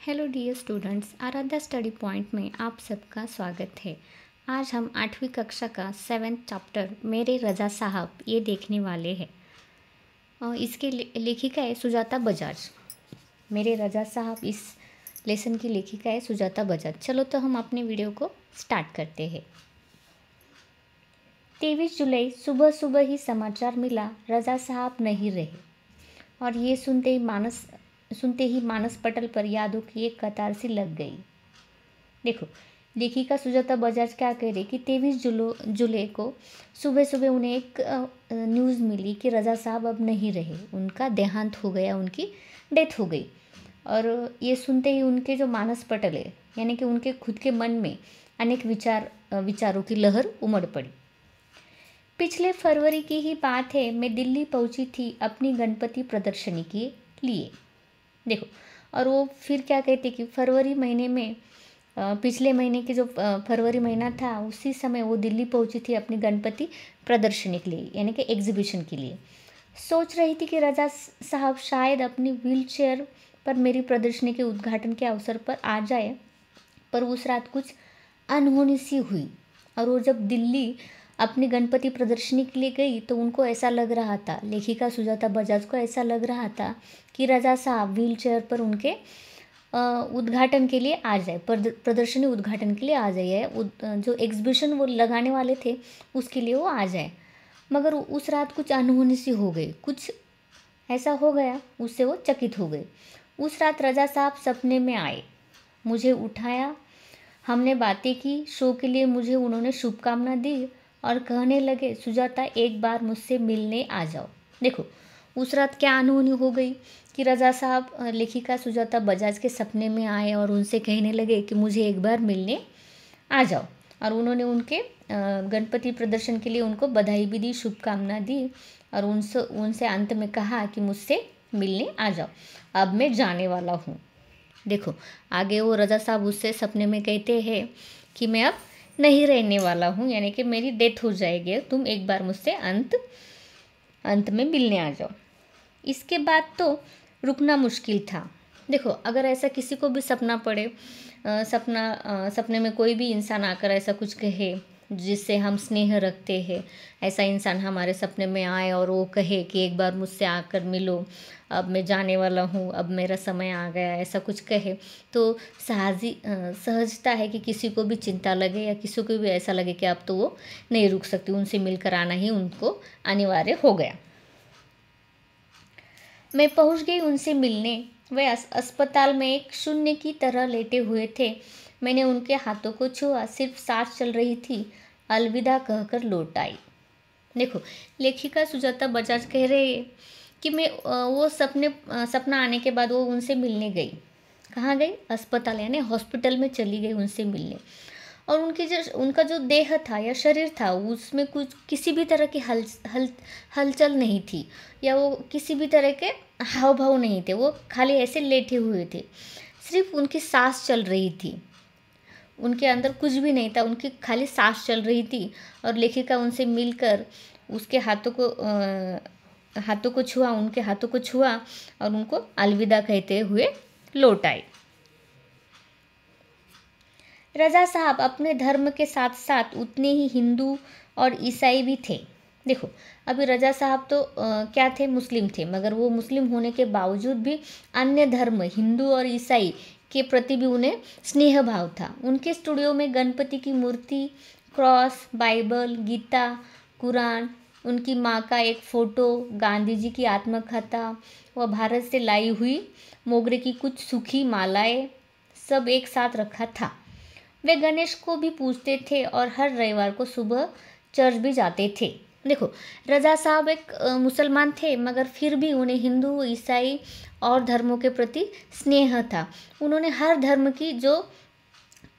Hello dear students, Aaradhya study point में आप सबका स्वागत है। आज हम 8वीं कक्षा का 7th चैप्टर मेरे रजा साहब ये देखने वाले हैं। इसके लेखिका है सुजाता बजाज। मेरे रजा साहब इस लेसन की लेखिका है सुजाता बजाज। चलो तो हम अपने वीडियो को स्टार्ट करते हैं। 23 जुलाई सुबह सुबह ही समाचार मिला, रजा साहब नहीं रहे। और ये सुनते ही मानस पटल पर यादों की एक कतार सी लग गई। देखो, लेखिका सुजाता बजाज क्या कह रही कि 23 जुलाई को सुबह सुबह उन्हें एक न्यूज़ मिली कि रजा साहब अब नहीं रहे, उनका देहांत हो गया, उनकी डेथ हो गई। और ये सुनते ही उनके जो मानस पटल है, यानी कि उनके खुद के मन में अनेक विचारों की लहर उमड़ पड़ी। पिछले फरवरी की ही बात है, मैं दिल्ली पहुंची थी अपनी गणपति प्रदर्शनी के लिए। देखो, और वो फिर क्या कहते कि फरवरी महीने में पिछले महीने के जो फरवरी महीना था, उसी समय वो दिल्ली पहुंची थी अपनी गणपति प्रदर्शनी के लिए, यानी कि एग्जीबिशन के लिए। सोच रही थी कि रजा साहब शायद अपनी व्हीलचेयर पर मेरी प्रदर्शनी के उद्घाटन के अवसर पर आ जाए, पर उस रात कुछ अनहोनी सी हुई। और वो जब दिल्ली अपनी गणपति प्रदर्शनी के लिए गई तो उनको ऐसा लग रहा था, लेखिका सुजाता बजाज को ऐसा लग रहा था कि रजा साहब व्हीलचेयर पर उनके उद्घाटन के लिए आ जाए, प्रदर्शनी उद्घाटन के लिए आ जाए, जो एग्जीबिशन वो लगाने वाले थे उसके लिए वो आ जाए। मगर उस रात कुछ अनहोनी सी हो गई, कुछ ऐसा हो गया, उससे वो चकित हो गई। उस रात रजा साहब सपने में आए, मुझे उठाया, हमने बातें की, शो के लिए मुझे उन्होंने शुभकामना दी और कहने लगे, सुजाता एक बार मुझसे मिलने आ जाओ। देखो, उस रात क्या अनहोनी हो गई कि रजा साहब लेखिका सुजाता बजाज के सपने में आए और उनसे कहने लगे कि मुझे एक बार मिलने आ जाओ। और उन्होंने उनके गणपति प्रदर्शन के लिए उनको बधाई भी दी, शुभकामना दी और उनसे अंत में कहा कि मुझसे मिलने आ जाओ, अब मैं जाने वाला हूँ। देखो, आगे वो रजा साहब उससे सपने में कहते हैं कि मैं अब नहीं रहने वाला हूँ, यानी कि मेरी डेथ हो जाएगी, तुम एक बार मुझसे अंत में मिलने आ जाओ। इसके बाद तो रुकना मुश्किल था। देखो, अगर ऐसा किसी को भी सपना पड़े, सपने में कोई भी इंसान आकर ऐसा कुछ कहे जिससे हम स्नेह रखते हैं, ऐसा इंसान हमारे सपने में आए और वो कहे कि एक बार मुझसे आकर मिलो, अब मैं जाने वाला हूँ, अब मेरा समय आ गया, ऐसा कुछ कहे तो सहजता है कि किसी को भी चिंता लगे या किसी को भी ऐसा लगे कि अब तो वो नहीं रुक सकती, उनसे मिलकर आना ही उनको अनिवार्य हो गया। मैं पहुंच गई उनसे मिलने। वे अस्पताल में एक शून्य की तरह लेटे हुए थे। मैंने उनके हाथों को छुआ, सिर्फ सांस चल रही थी, अलविदा कहकर लौट आई। देखो, लेखिका सुजाता बजाज कह रहे हैं कि मैं वो सपना आने के बाद वो उनसे मिलने गई। कहाँ गई? अस्पताल, यानी हॉस्पिटल में चली गई उनसे मिलने। और उनका जो देह था या शरीर था, उसमें कुछ किसी भी तरह की हलचल नहीं थी, या वो किसी भी तरह के हाव भाव नहीं थे, वो खाली ऐसे लेटे हुए थे, सिर्फ उनकी सांस चल रही थी, उनके अंदर कुछ भी नहीं था, उनकी खाली सांस चल रही थी। और लेखिका उनसे मिलकर उसके हाथों को छुआ, उनके हाथों को छुआ और उनको अलविदा कहते हुए लौट आई। रजा साहब अपने धर्म के साथ साथ उतने ही हिंदू और ईसाई भी थे। देखो, अभी रजा साहब तो क्या थे? मुस्लिम थे, मगर वो मुस्लिम होने के बावजूद भी अन्य धर्म, हिंदू और ईसाई के प्रति भी उन्हें स्नेह भाव था। उनके स्टूडियो में गणपति की मूर्ति, क्रॉस, बाइबल, गीता, कुरान, उनकी माँ का एक फ़ोटो, गांधी जी की आत्मकथा व भारत से लाई हुई मोगरे की कुछ सूखी मालाएं, सब एक साथ रखा था। वे गणेश को भी पूजते थे और हर रविवार को सुबह चर्च भी जाते थे। देखो, रजा साहब एक मुसलमान थे, मगर फिर भी उन्हें हिंदू, ईसाई और धर्मों के प्रति स्नेह था। उन्होंने हर धर्म की जो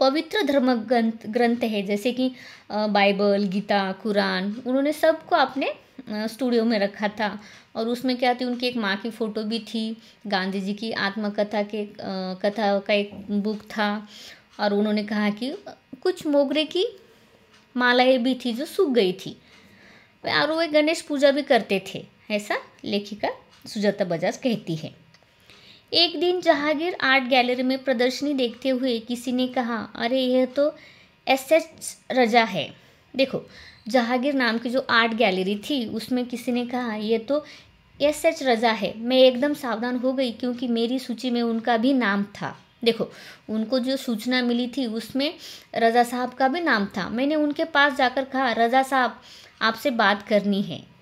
पवित्र धर्म ग्रंथ है, जैसे कि बाइबल, गीता, कुरान, उन्होंने सबको अपने स्टूडियो में रखा था। और उसमें क्या थी? उनकी एक माँ की फ़ोटो भी थी, गांधी जी की आत्मकथा कथा का एक बुक था, और उन्होंने कहा कि कुछ मोगरे की मालाएं भी थी जो सूख गई थी, और वे गणेश पूजा भी करते थे, ऐसा लेखिका सुजाता बजाज कहती है। एक दिन जहांगीर आर्ट गैलरी में प्रदर्शनी देखते हुए किसी ने कहा, अरे यह तो एस रजा है। देखो, जहांगीर नाम की जो आर्ट गैलरी थी उसमें किसी ने कहा ये तो एस रजा है। मैं एकदम सावधान हो गई क्योंकि मेरी सूची में उनका भी नाम था। देखो, उनको जो सूचना मिली थी उसमें रज़ा साहब का भी नाम था। मैंने उनके पास जाकर कहा, रज़ा साहब आपसे बात करनी है।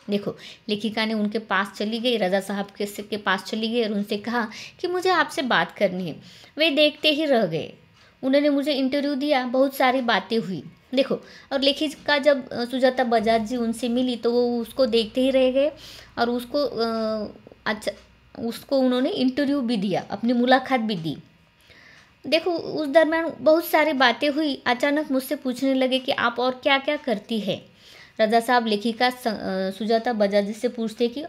देखो, लेखिका ने उनके पास चली गई, रज़ा साहब के पास चली गई और उनसे कहा कि मुझे आपसे बात करनी है। वे देखते ही रह गए। उन्होंने मुझे इंटरव्यू दिया, बहुत सारी बातें हुई। देखो, और लेखिका जब सुजाता बजाज जी उनसे मिली तो वो उसको देखते ही रह गए और अच्छा उसको उन्होंने इंटरव्यू भी दिया, अपनी मुलाकात भी दी। देखो, उस दरमियान बहुत सारी बातें हुई। अचानक मुझसे पूछने लगे कि आप और क्या क्या करती है। रज़ा साहब लेखिका सुजाता बजाज जी से पूछते कि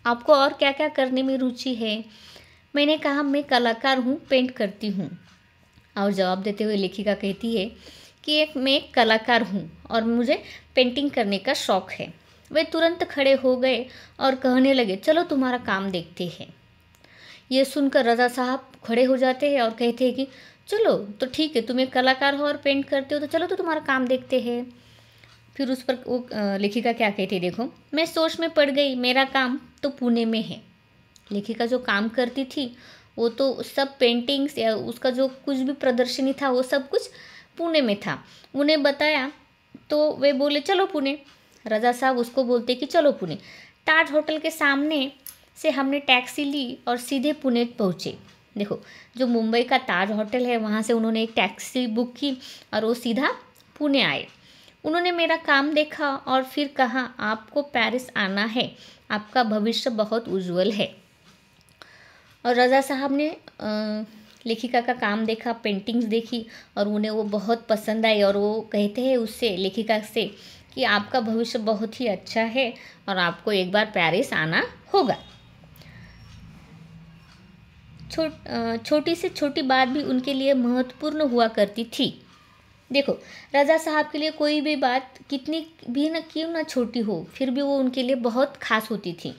आपको और क्या क्या करने में रुचि है। मैंने कहा, मैं कलाकार हूँ, पेंट करती हूँ। और जवाब देते हुए लेखिका कहती है कि मैं एक कलाकार हूँ और मुझे पेंटिंग करने का शौक़ है। वे तुरंत खड़े हो गए और कहने लगे, चलो तुम्हारा काम देखते हैं। ये सुनकर रज़ा साहब खड़े हो जाते हैं और कहते हैं कि चलो तो ठीक है, तुम एक कलाकार हो और पेंट करते हो तो चलो तो तुम्हारा काम देखते हैं। फिर उस पर वो लेखिका क्या कहती है, देखो, मैं सोच में पड़ गई, मेरा काम तो पुणे में है। लेखिका जो काम करती थी वो तो सब पेंटिंग्स या उसका जो कुछ भी प्रदर्शनी था वो सब कुछ पुणे में था। उन्हें बताया तो वे बोले चलो पुणे। रज़ा साहब उसको बोलते कि चलो पुणे। ताज होटल के सामने से हमने टैक्सी ली और सीधे पुणे पहुँचे। देखो, जो मुंबई का ताज होटल है वहाँ से उन्होंने एक टैक्सी बुक की और वो सीधा पुणे आए। उन्होंने मेरा काम देखा और फिर कहा, आपको पेरिस आना है, आपका भविष्य बहुत उज्जवल है। और रज़ा साहब ने लेखिका का काम देखा, पेंटिंग्स देखी और उन्हें वो बहुत पसंद आई और वो कहते हैं उससे, लेखिका से, कि आपका भविष्य बहुत ही अच्छा है और आपको एक बार पेरिस आना होगा। छोटी से छोटी बात भी उनके लिए महत्वपूर्ण हुआ करती थी। देखो, रज़ा साहब के लिए कोई भी बात कितनी भी न क्यों ना छोटी हो, फिर भी वो उनके लिए बहुत खास होती थी।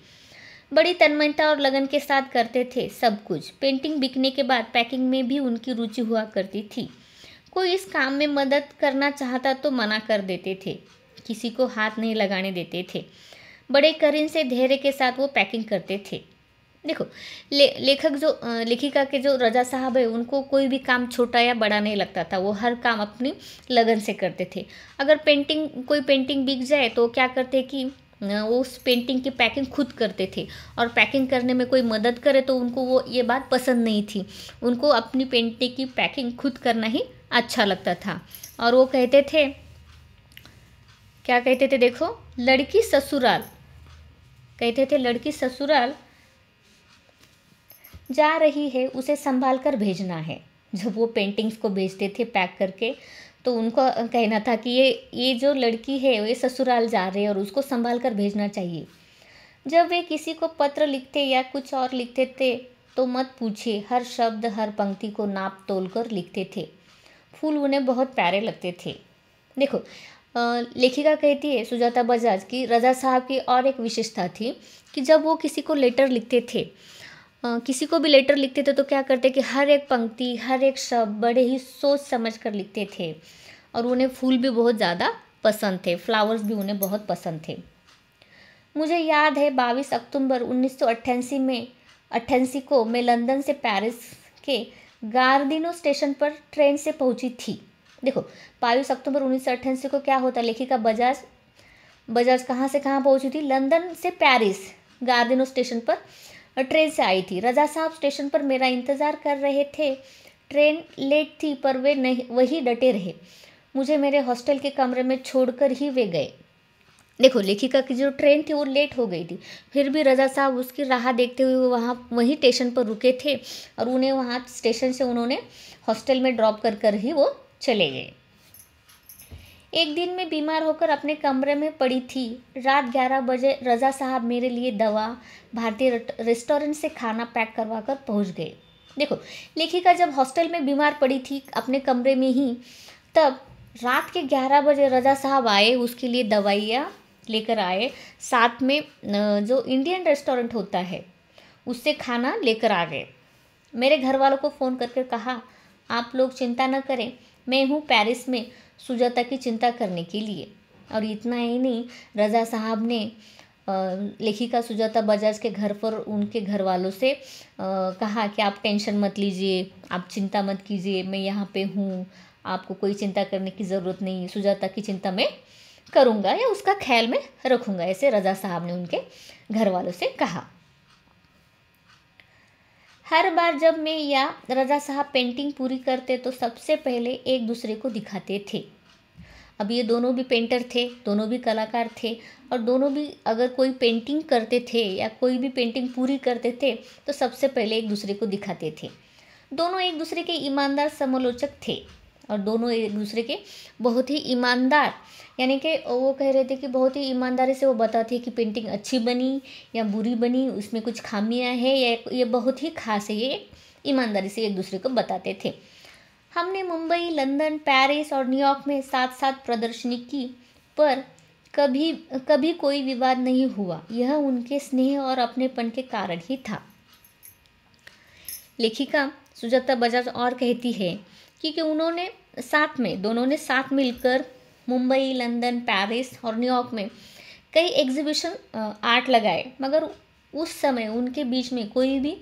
बड़ी तन्मयता और लगन के साथ करते थे सब कुछ। पेंटिंग बिकने के बाद पैकिंग में भी उनकी रुचि हुआ करती थी। कोई इस काम में मदद करना चाहता तो मना कर देते थे, किसी को हाथ नहीं लगाने देते थे। बड़े करीन से धैर्य के साथ वो पैकिंग करते थे। देखो, लेखिका के जो रज़ा साहब है उनको कोई भी काम छोटा या बड़ा नहीं लगता था। वो हर काम अपनी लगन से करते थे। अगर कोई पेंटिंग बिक जाए तो क्या करते कि वो उस पेंटिंग की पैकिंग खुद करते थे और पैकिंग करने में कोई मदद करे तो उनको वो ये बात पसंद नहीं थी। उनको अपनी पेंटिंग की पैकिंग खुद करना ही अच्छा लगता था। और वो कहते थे, क्या कहते थे, देखो, लड़की ससुराल, कहते थे लड़की ससुराल जा रही है, उसे संभाल कर भेजना है। जब वो पेंटिंग्स को भेजते थे पैक करके तो उनको कहना था कि ये जो लड़की है ये ससुराल जा रही है और उसको संभाल कर भेजना चाहिए। जब वे किसी को पत्र लिखते या कुछ और लिखते थे तो मत पूछिए, हर शब्द हर पंक्ति को नाप तोल कर लिखते थे। फूल उन्हें बहुत प्यारे लगते थे। देखो, लेखिका कहती है सुजाता बजाज की रज़ा साहब की और एक विशेषता थी कि जब वो किसी को लेटर लिखते थे, किसी को भी लेटर लिखते थे तो क्या करते कि हर एक पंक्ति हर एक शब्द बड़े ही सोच समझ कर लिखते थे। और उन्हें फूल भी बहुत ज़्यादा पसंद थे, फ्लावर्स भी उन्हें बहुत पसंद थे। मुझे याद है 22 अक्टूबर 1988 को मैं लंदन से पेरिस के गार्दिनो स्टेशन पर ट्रेन से पहुंची थी। देखो, 22 अक्टूबर 1988 को क्या होता, लेखिका बजाज कहाँ से कहाँ पहुंची थी, लंदन से पेरिस गार्दिनो स्टेशन पर ट्रेन से आई थी। रज़ा साहब स्टेशन पर मेरा इंतज़ार कर रहे थे। ट्रेन लेट थी पर वे नहीं, वही डटे रहे। मुझे मेरे हॉस्टल के कमरे में छोड़कर ही वे गए। देखो, लेखिका की जो ट्रेन थी वो लेट हो गई थी, फिर भी रज़ा साहब उसकी राह देखते हुए वहीं स्टेशन पर रुके थे और उन्हें वहाँ स्टेशन से उन्होंने हॉस्टल में ड्रॉप कर ही वो चले गए। एक दिन मैं बीमार होकर अपने कमरे में पड़ी थी। रात 11 बजे रज़ा साहब मेरे लिए दवा भारतीय रेस्टोरेंट से खाना पैक करवा कर पहुँच गए। देखो, लेखिका जब हॉस्टल में बीमार पड़ी थी अपने कमरे में ही, तब रात के 11 बजे रज़ा साहब आए, उसके लिए दवाइयाँ लेकर आए। साथ में जो इंडियन रेस्टोरेंट होता है उससे खाना लेकर आ गए। मेरे घर वालों को फ़ोन करके कहा, आप लोग चिंता न करें, मैं हूँ पेरिस में सुजाता की चिंता करने के लिए। और इतना ही नहीं, रज़ा साहब ने लेखिका सुजाता बजाज के घर पर उनके घर वालों से कहा कि आप टेंशन मत लीजिए, आप चिंता मत कीजिए, मैं यहाँ पे हूँ, आपको कोई चिंता करने की ज़रूरत नहीं, सुजाता की चिंता मैं करूँगा या उसका ख्याल में रखूँगा, ऐसे रज़ा साहब ने उनके घर वालों से कहा। हर बार जब मैं या रज़ा साहब पेंटिंग पूरी करते तो सबसे पहले एक दूसरे को दिखाते थे। अब ये दोनों भी पेंटर थे, दोनों भी कलाकार थे, और दोनों भी अगर कोई पेंटिंग करते थे या कोई भी पेंटिंग पूरी करते थे तो सबसे पहले एक दूसरे को दिखाते थे। दोनों एक दूसरे के ईमानदार समालोचक थे और दोनों एक दूसरे के बहुत ही ईमानदार, यानी कि वो कह रहे थे कि बहुत ही ईमानदारी से वो बताते कि पेंटिंग अच्छी बनी या बुरी बनी, उसमें कुछ खामियां हैं या ये बहुत ही खास है, ये ईमानदारी से एक दूसरे को बताते थे। हमने मुंबई, लंदन, पेरिस और न्यूयॉर्क में साथ साथ प्रदर्शनी की, पर कभी कभी कोई विवाद नहीं हुआ। यह उनके स्नेह और अपनेपन के कारण ही था। लेखिका सुजाता बजाज और कहती है कि उन्होंने दोनों ने साथ मिलकर मुंबई, लंदन, पेरिस और न्यूयॉर्क में कई एग्जीबिशन आर्ट लगाए, मगर उस समय उनके बीच में कोई भी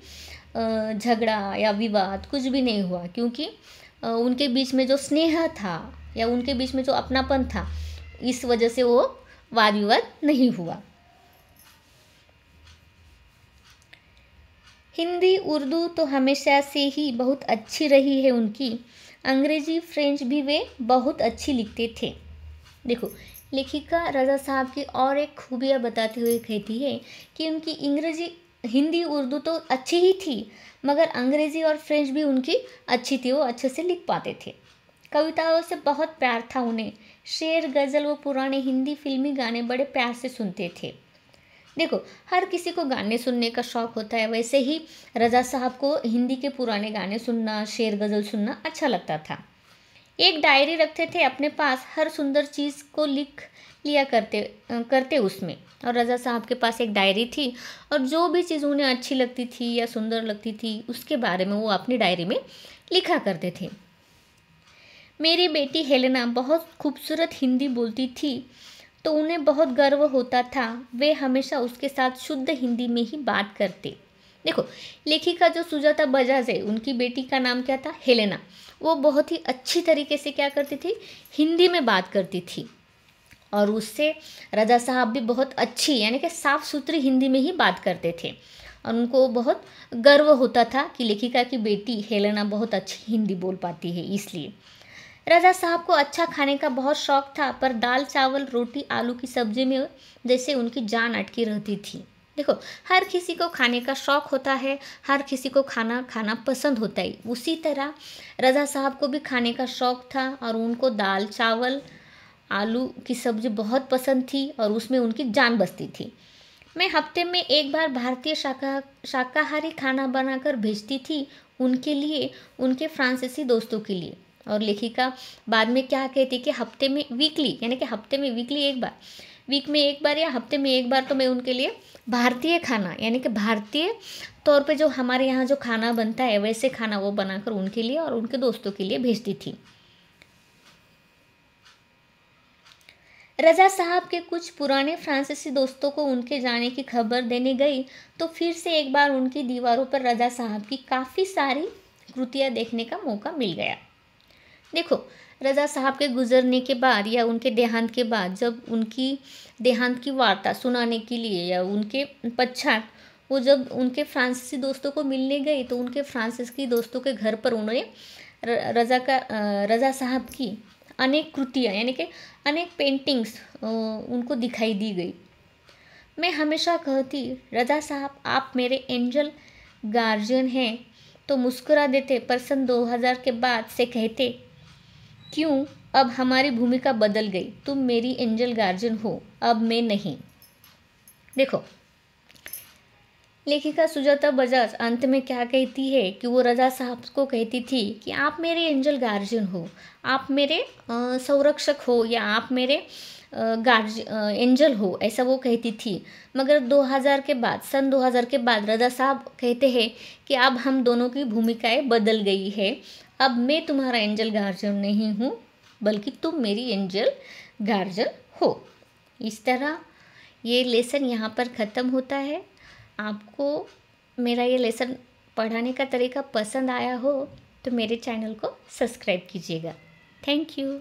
झगड़ा या विवाद कुछ भी नहीं हुआ, क्योंकि उनके बीच में जो स्नेह था या उनके बीच में जो अपनापन था, इस वजह से वो वाद विवाद नहीं हुआ। हिंदी, उर्दू तो हमेशा से ही बहुत अच्छी रही है उनकी। अंग्रेजी, फ्रेंच भी वे बहुत अच्छी लिखते थे। देखो, लेखिका रज़ा साहब की और एक खूबियाँ बताते हुए कहती है कि उनकी हिंदी, उर्दू तो अच्छी ही थी, मगर अंग्रेज़ी और फ्रेंच भी उनकी अच्छी थी, वो अच्छे से लिख पाते थे। कविताओं से बहुत प्यार था उन्हें। शेर, गज़ल व पुराने हिंदी फिल्मी गाने बड़े प्यार से सुनते थे। देखो, हर किसी को गाने सुनने का शौक़ होता है, वैसे ही रज़ा साहब को हिंदी के पुराने गाने सुनना, शेर गज़ल सुनना अच्छा लगता था। एक डायरी रखते थे अपने पास, हर सुंदर चीज़ को लिख लिया करते उसमें। और रज़ा साहब के पास एक डायरी थी और जो भी चीज़ उन्हें अच्छी लगती थी या सुंदर लगती थी उसके बारे में वो अपनी डायरी में लिखा करते थे। मेरी बेटी हेलेना बहुत खूबसूरत हिंदी बोलती थी तो उन्हें बहुत गर्व होता था। वे हमेशा उसके साथ शुद्ध हिंदी में ही बात करते। देखो, लेखिका जो सुजाता बजाज है, उनकी बेटी का नाम क्या था? हेलेना। वो बहुत ही अच्छी तरीके से क्या करती थी? हिंदी में बात करती थी और उससे रज़ा साहब भी बहुत अच्छी, यानी कि साफ़ सुथरी हिंदी में ही बात करते थे और उनको बहुत गर्व होता था कि लेखिका की बेटी हेलेना बहुत अच्छी हिंदी बोल पाती है। इसलिए रज़ा साहब को अच्छा खाने का बहुत शौक़ था, पर दाल, चावल, रोटी, आलू की सब्ज़ी में जैसे उनकी जान अटकी रहती थी। देखो, हर किसी को खाने का शौक़ होता है, हर किसी को खाना खाना पसंद होता है। उसी तरह रज़ा साहब को भी खाने का शौक़ था और उनको दाल, चावल, आलू की सब्ज़ी बहुत पसंद थी और उसमें उनकी जान बसती थी। मैं हफ्ते में एक बार भारतीय शाकाहारी खाना बनाकर भेजती थी उनके लिए, उनके फ्रांसीसी दोस्तों के लिए। और लेखिका बाद में क्या कहती कि हफ्ते में वीकली, यानी कि हफ्ते में वीकली एक बार, वीक में एक बार या हफ्ते में एक बार तो मैं उनके लिए भारतीय खाना, यानी कि भारतीय तौर पे जो हमारे यहाँ जो खाना बनता है वैसे खाना वो बनाकर उनके लिए और उनके दोस्तों के लिए भेजती थी। रज़ा साहब के कुछ पुराने फ्रांसीसी दोस्तों को उनके जाने की खबर देने गई तो फिर से एक बार उनकी दीवारों पर रज़ा साहब की काफ़ी सारी कृतियाँ देखने का मौका मिल गया। देखो, रज़ा साहब के गुज़रने के बाद या उनके देहांत के बाद जब उनकी देहांत की वार्ता सुनाने के लिए या उनके पश्चात वो जब उनके फ्रांसीसी दोस्तों को मिलने गई तो उनके फ्रांसीसी दोस्तों के घर पर उन्होंने रज़ा साहब की अनेक कृतियाँ, यानी कि अनेक पेंटिंग्स उनको दिखाई दी गई। मैं हमेशा कहती, रज़ा साहब आप मेरे एंजल गार्जियन हैं, तो मुस्कुरा देते, पर सन 2000 के बाद से कहते, क्यों अब हमारी भूमिका बदल गई, तुम मेरी एंजल गार्जियन हो, अब मैं नहीं। देखो, लेखिका सुजाता बजाज अंत में क्या कहती है कि वो रज़ा साहब को कहती थी कि आप मेरे एंजल गार्जियन हो, आप मेरे संरक्षक हो या आप मेरे एंजल हो, ऐसा वो कहती थी। मगर 2000 के बाद, सन 2000 के बाद रज़ा साहब कहते हैं कि अब हम दोनों की भूमिकाएं बदल गई है। अब मैं तुम्हारा एंजल गार्जियन नहीं हूँ, बल्कि तुम मेरी एंजल गार्जियन हो। इस तरह ये लेसन यहाँ पर ख़त्म होता है। आपको मेरा ये लेसन पढ़ाने का तरीका पसंद आया हो तो मेरे चैनल को सब्सक्राइब कीजिएगा। Thank you.